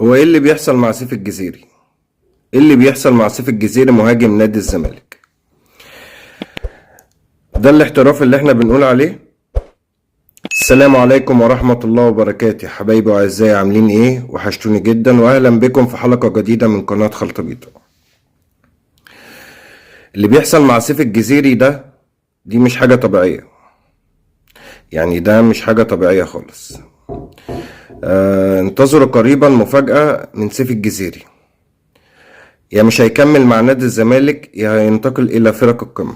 هو ايه اللي بيحصل مع سيف الجزيري؟ ايه اللي بيحصل مع سيف الجزيري مهاجم نادي الزمالك؟ ده الاحتراف اللي احنا بنقول عليه. السلام عليكم ورحمة الله وبركاته، حبايبي وأعزائي، عاملين ايه؟ وحشتوني جدا، واهلا بكم في حلقة جديدة من قناة خلطبيطة. اللي بيحصل مع سيف الجزيري دي مش حاجة طبيعية، يعني ده مش حاجة طبيعية خالص. انتظروا قريبا مفاجأة من سيف الجزيري، يا مش هيكمل مع نادي الزمالك يا هينتقل إلى فرق القمة.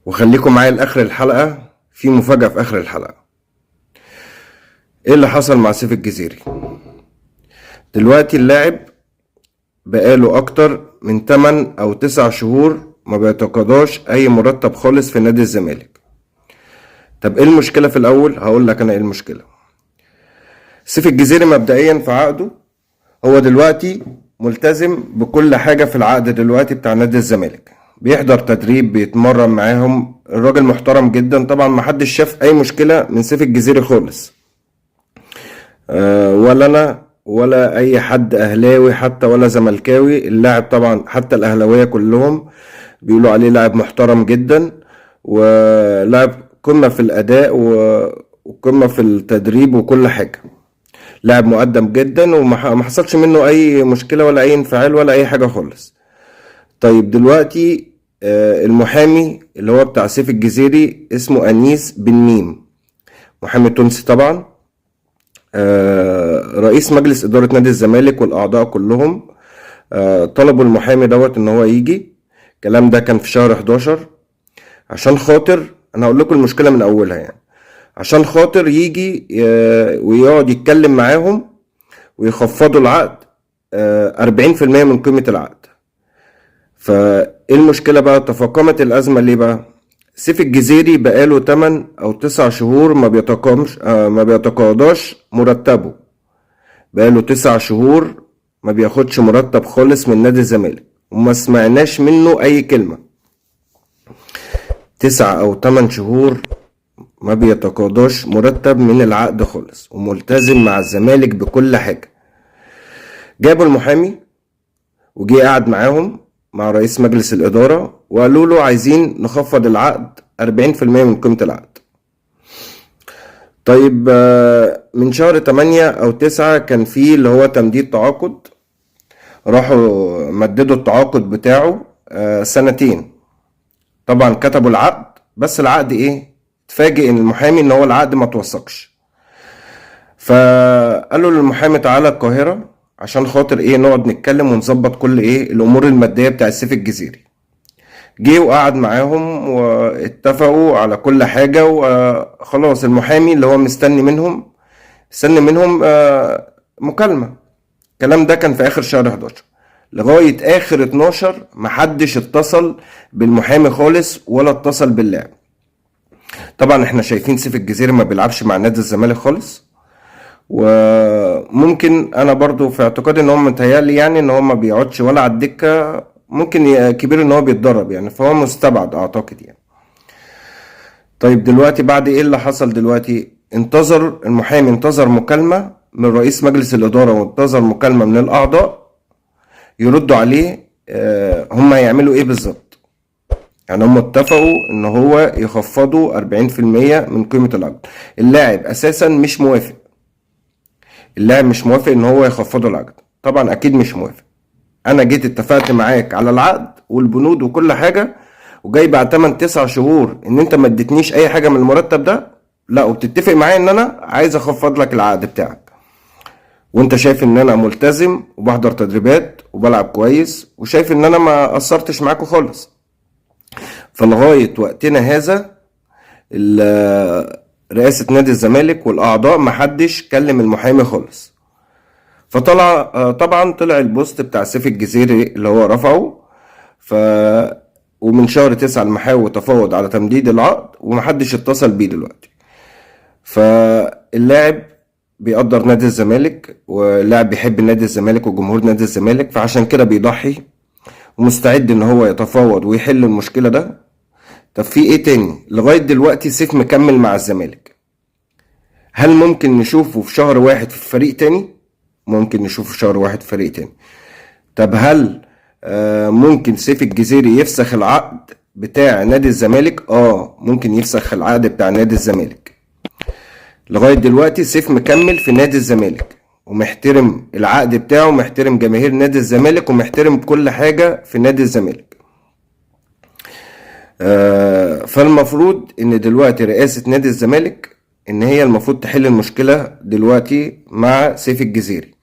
وخليكم معايا لآخر الحلقة، في مفاجأة في آخر الحلقة. ايه اللي حصل مع سيف الجزيري؟ دلوقتي اللاعب بقاله أكتر من 8 أو 9 شهور ما بيتقاضاش أي مرتب خالص في نادي الزمالك. طب ايه المشكلة في الأول؟ هقول لك أنا ايه المشكلة. سيف الجزيري مبدئيا في عقده، هو دلوقتي ملتزم بكل حاجة في العقد دلوقتي بتاع نادي الزمالك، بيحضر تدريب، بيتمرن معاهم، الراجل محترم جدا. طبعا محدش شاف اي مشكلة من سيف الجزيري خالص، ولا انا ولا اي حد اهلاوي حتى ولا زملكاوي. اللاعب طبعا حتى الاهلاوية كلهم بيقولوا عليه لاعب محترم جدا، ولاعب قمة في الاداء وقمة في التدريب وكل حاجة. لاعب مقدم جدا وما حصلش منه اي مشكلة ولا اي انفعال ولا اي حاجة خالص. طيب دلوقتي المحامي اللي هو بتاع سيف الجزيري اسمه أنيس بن ميم، محامي تونسي طبعا. رئيس مجلس إدارة نادي الزمالك والأعضاء كلهم طلبوا المحامي ان هو يجي. الكلام ده كان في شهر 11، عشان خاطر انا هقول لكم المشكلة من اولها، يعني عشان خاطر يجي ويقعد يتكلم معاهم ويخفضوا العقد 40% من قيمة العقد. فايه المشكلة بقى؟ تفاقمت الأزمة ليه بقى؟ سيف الجزيري بقاله 8 أو 9 شهور ما بيتقاضاش مرتبه. بقاله 9 شهور ما بياخدش مرتب خالص من نادي الزمالك، وما سمعناش منه أي كلمة. 9 أو 8 شهور ما بيتقاضاش مرتب من العقد خالص، وملتزم مع الزمالك بكل حاجة. جابوا المحامي وجي قاعد معاهم مع رئيس مجلس الإدارة، وقالوا له عايزين نخفض العقد 40% من قيمة العقد. طيب من شهر 8 أو 9 كان فيه اللي هو تمديد تعاقد، راحوا مددوا التعاقد بتاعه 2 سنين. طبعا كتبوا العقد، بس العقد ايه؟ اتفاجئ ان المحامي ان هو العقد ما توثقش. فقالوا للمحامي تعالى القاهرة عشان خاطر ايه، نقعد نتكلم ونظبط كل ايه الامور المادية بتاع السيف الجزيري. جه وقعد معاهم واتفقوا على كل حاجة، وخلاص المحامي اللي هو مستني منهم مكالمة. الكلام ده كان في اخر شهر 11. لغاية اخر 12 محدش اتصل بالمحامي خالص ولا اتصل باللاعب. طبعا احنا شايفين سيف الجزيري ما بيلعبش مع نادي الزمالك خالص، وممكن انا برضو في اعتقادي ان هو متهيألي يعني ان هو ما بيقعدش ولا على الدكة، ممكن كبير ان هو بيتدرب يعني، فهو مستبعد اعتقد يعني. طيب دلوقتي بعد ايه اللي حصل دلوقتي؟ المحامي انتظر مكالمة من رئيس مجلس الإدارة، وانتظر مكالمة من الأعضاء يردوا عليه هم هيعملوا ايه بالظبط. يعني هم اتفقوا ان هو يخفضوا 40% من قيمة العقد. اللاعب اساسا مش موافق، اللاعب مش موافق ان هو يخفضوا العقد، طبعا اكيد مش موافق. انا جيت اتفقت معاك على العقد والبنود وكل حاجة، وجاي بعد 8 9 شهور ان انت ما اديتنيش اي حاجة من المرتب ده؟ لا، وبتتفق معايا ان انا عايز اخفض لك العقد بتاعك، وانت شايف ان انا ملتزم وبحضر تدريبات وبلعب كويس، وشايف ان انا ما قصرتش معاكوا خالص. فلغاية وقتنا هذا رئاسة نادي الزمالك والأعضاء محدش كلم المحامي خالص. فطلع طبعا طلع البوست بتاع سيف الجزيري اللي هو رفعه. ف ومن شهر 9 المحاور تفاوض على تمديد العقد ومحدش اتصل بيه دلوقتي. فاللاعب بيقدر نادي الزمالك، واللاعب بيحب نادي الزمالك وجمهور نادي الزمالك، فعشان كده بيضحي ومستعد ان هو يتفاوض ويحل المشكلة ده. طب في ايه تاني؟ لغاية دلوقتي سيف مكمل مع الزمالك. هل ممكن نشوفه في شهر 1 في فريق تاني؟ ممكن نشوفه في شهر واحد في فريق تاني. طب هل ممكن سيف الجزيري يفسخ العقد بتاع نادي الزمالك؟ ممكن يفسخ العقد بتاع نادي الزمالك. لغاية دلوقتي سيف مكمل في نادي الزمالك ومحترم العقد بتاعه ومحترم جماهير نادي الزمالك ومحترم كل حاجة في نادي الزمالك. فالمفروض ان دلوقتي رئاسة نادي الزمالك ان هي المفروض تحل المشكلة دلوقتي مع سيف الجزيري.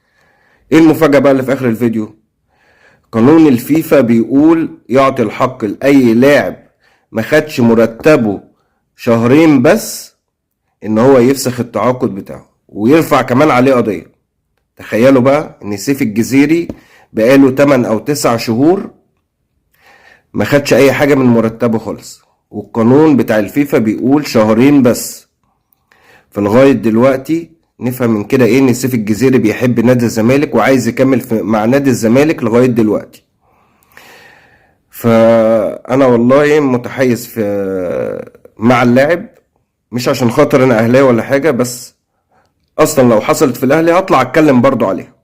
ايه المفاجأة بقى اللي في اخر الفيديو؟ قانون الفيفا بيقول يعطي الحق لأي لاعب ما خدش مرتبه شهرين بس ان هو يفسخ التعاقد بتاعه ويرفع كمان عليه قضية. تخيلوا بقى ان سيف الجزيري بقاله 8 أو 9 شهور ما خدش اي حاجة من مرتبه خالص، والقانون بتاع الفيفا بيقول شهرين بس. فلغاية دلوقتي نفهم من كده ايه؟ ان سيف الجزيري بيحب نادي الزمالك وعايز يكمل مع نادي الزمالك لغاية دلوقتي. فانا والله متحيز مع اللاعب، مش عشان خاطر انا اهلاوي ولا حاجة، بس اصلا لو حصلت في الاهلي هطلع اتكلم برضو عليها.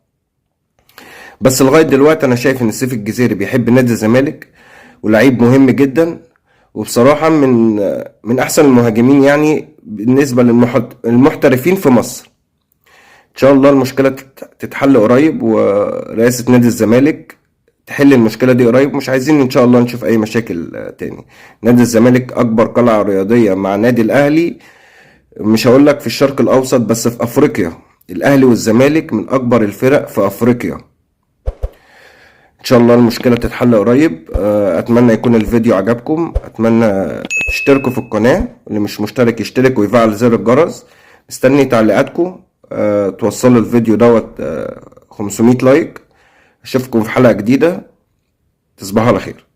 بس لغاية دلوقتي انا شايف ان سيف الجزيري بيحب نادي الزمالك ولعيب مهم جدا، وبصراحة من احسن المهاجمين يعني بالنسبة للمحترفين في مصر. ان شاء الله المشكلة تتحل قريب ورئاسة نادي الزمالك تحل المشكلة دي قريب. مش عايزين ان شاء الله نشوف اي مشاكل تاني. نادي الزمالك اكبر قلعة رياضية مع نادي الاهلي، مش هقولك في الشرق الاوسط بس في افريقيا. الاهلي والزمالك من اكبر الفرق في افريقيا. ان شاء الله المشكلة تتحل قريب. اتمنى يكون الفيديو عجبكم، اتمنى تشتركوا في القناة، اللي مش مشترك يشترك ويفعل زر الجرس. مستني تعليقاتكم. توصلوا الفيديو دوت 500 لايك. اشوفكم في حلقة جديدة. تصبحوا على خير.